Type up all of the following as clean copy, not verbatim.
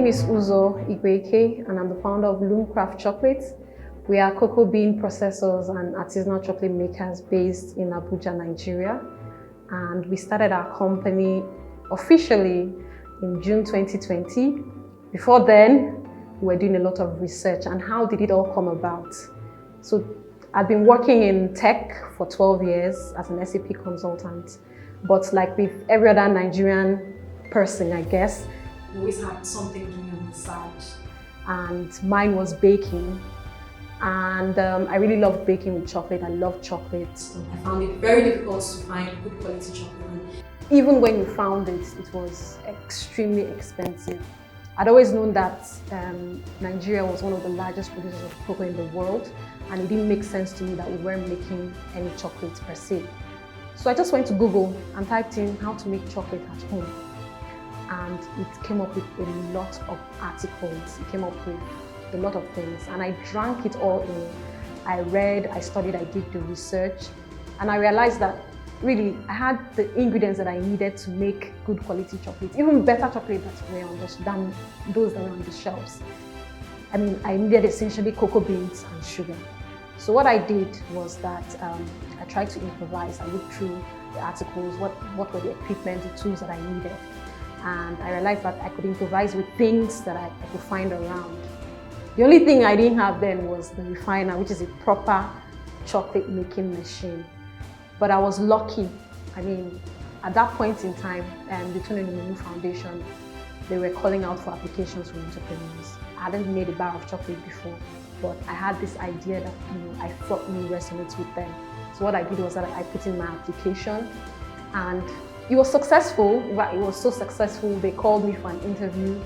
name is Uzo Igweke, and I'm the founder of Loom Craft Chocolate. We are cocoa bean processors and artisanal chocolate makers based in Abuja, Nigeria. And we started our company officially in June 2020. Before then, we were doing a lot of research and how did it all come about. So I've been working in tech for 12 years as an SAP consultant, but like with every other Nigerian person, I guess, we always had something doing on the side. And mine was baking. And I really love baking with chocolate. I love chocolate. I found it very difficult to find good quality chocolate. Even when you found it, it was extremely expensive. I'd always known that Nigeria was one of the largest producers of cocoa in the world, and it didn't make sense to me that we weren't making any chocolate per se. So I just went to Google and typed in how to make chocolate at home. And it came up with a lot of articles. It came up with a lot of things, and I drank it all in. I read, I studied, I did the research, and I realized that really I had the ingredients that I needed to make good quality chocolate, even better chocolate than those that were on the shelves. I mean, I needed essentially cocoa beans and sugar. So what I did was that I tried to improvise. I looked through the articles, what were the equipment, the tools that I needed. And I realized that I could improvise with things that I could find around. The only thing I didn't have then was the refiner, which is a proper chocolate making machine. But I was lucky. I mean, at that point in time, the Tony Lumunu Foundation, they were calling out for applications from entrepreneurs. I hadn't made a bar of chocolate before, but I had this idea that I thought really resonates with them. So what I did was that I put in my application, and it was successful. It was so successful, they called me for an interview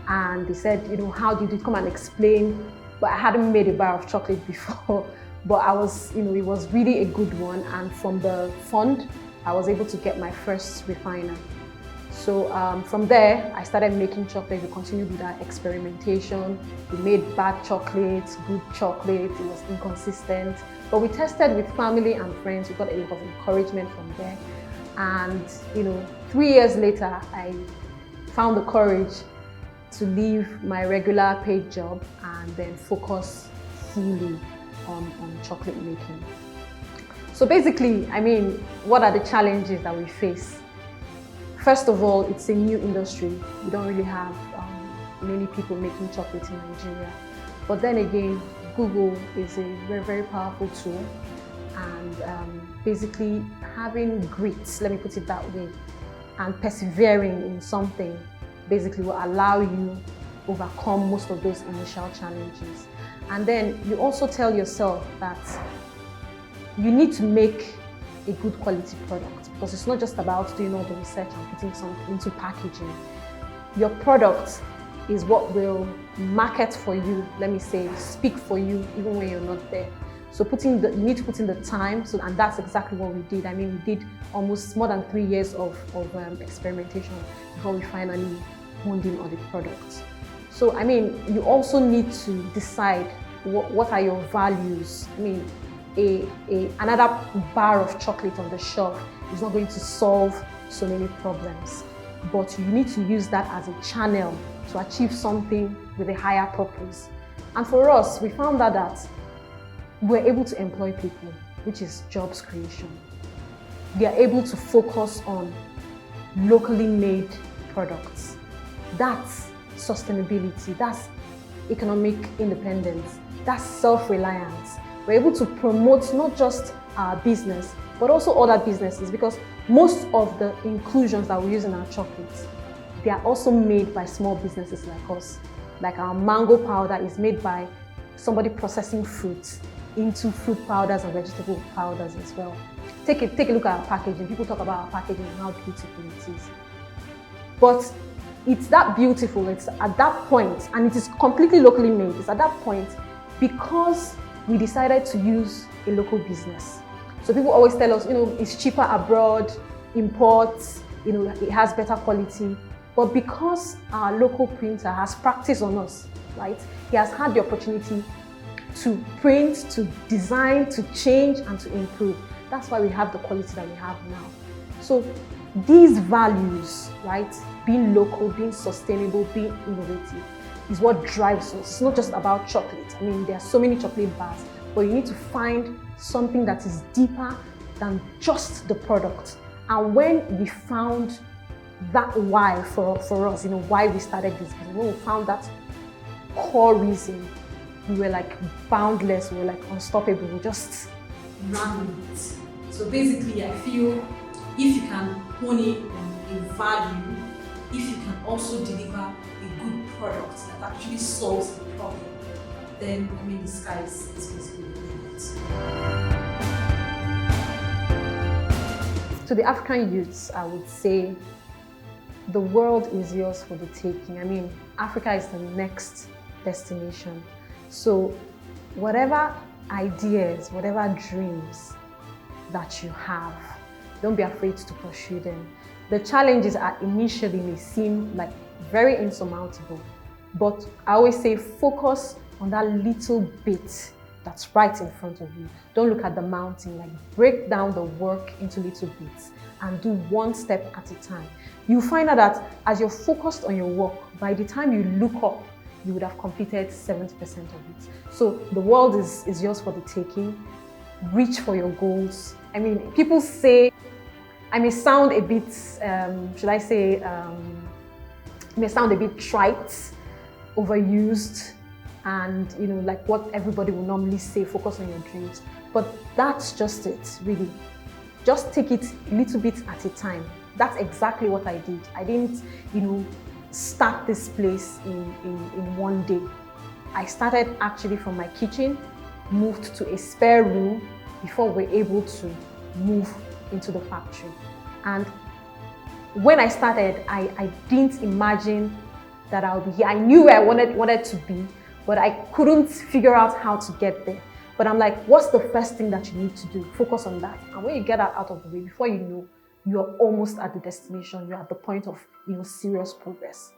and they said, how did you come and explain? But I hadn't made a bar of chocolate before, but I was, it was really a good one. And from the fund, I was able to get my first refiner. So from there, I started making chocolate. We continued with our experimentation. We made bad chocolate, good chocolate. It was inconsistent, but we tested with family and friends. We got a lot of encouragement from there. And 3 years later, I found the courage to leave my regular paid job and then focus fully on chocolate making. So basically, I mean, what are the challenges that we face? First of all, it's a new industry. We don't really have many people making chocolate in Nigeria. But then again, Google is a very, very powerful tool. And basically having grit, let me put it that way, and persevering in something basically will allow you overcome most of those initial challenges. And then you also tell yourself that you need to make a good quality product, because it's not just about doing all the research and putting something into packaging. Your product is what will market for you, let me say, speak for you even when you're not there. So you need to put in the time, and that's exactly what we did. I mean, we did almost more than 3 years of experimentation before we finally honed in on the product. So, I mean, you also need to decide what are your values. I mean, another bar of chocolate on the shelf is not going to solve so many problems, but you need to use that as a channel to achieve something with a higher purpose. And for us, we found out that we're able to employ people, which is jobs creation. We are able to focus on locally made products. That's sustainability, that's economic independence, that's self-reliance. We're able to promote not just our business, but also other businesses, because most of the inclusions that we use in our chocolates, they are also made by small businesses like us. Like our mango powder is made by somebody processing fruits into fruit powders and vegetable powders as well. Take a look at our packaging. People talk about our packaging and how beautiful it is. But it's that beautiful, it's at that point, and it is completely locally made. It's at that point because we decided to use a local business. So people always tell us, it's cheaper abroad, imports, it has better quality. But because our local printer has practiced on us, right? He has had the opportunity to print, to design, to change, and to improve. That's why we have the quality that we have now. So these values, right, being local, being sustainable, being innovative, is what drives us. It's not just about chocolate. I mean, there are so many chocolate bars, but you need to find something that is deeper than just the product. And when we found that why for us, why we started this business, when we found that core reason, we were like boundless, we were like unstoppable, we just ran with it. So basically, I feel if you can hone in on a value, if you can also deliver a good product that actually solves the problem, then I mean the sky is basically the limit. To the African youths, I would say the world is yours for the taking. I mean, Africa is the next destination. So whatever ideas, whatever dreams that you have, don't be afraid to pursue them. The challenges are initially may seem like very insurmountable, but I always say focus on that little bit that's right in front of you. Don't look at the mountain, like break down the work into little bits and do one step at a time. You'll find out that as you're focused on your work, by the time you look up, you would have completed 70% of it. So the world is yours for the taking. Reach for your goals. I mean, people say, I may sound a bit, may sound a bit trite, overused, and like what everybody will normally say, focus on your dreams. But that's just it, really. Just take it a little bit at a time. That's exactly what I did. I didn't, start this place in one day. I started actually from my kitchen, moved to a spare room before we were able to move into the factory. And when I started, I didn't imagine that I'll be here. I knew where I wanted to be, but I couldn't figure out how to get there. But I'm like, what's the first thing that you need to do? Focus on that. And when you get that out of the way, before you know, you're almost at the destination. You're at the point of serious progress.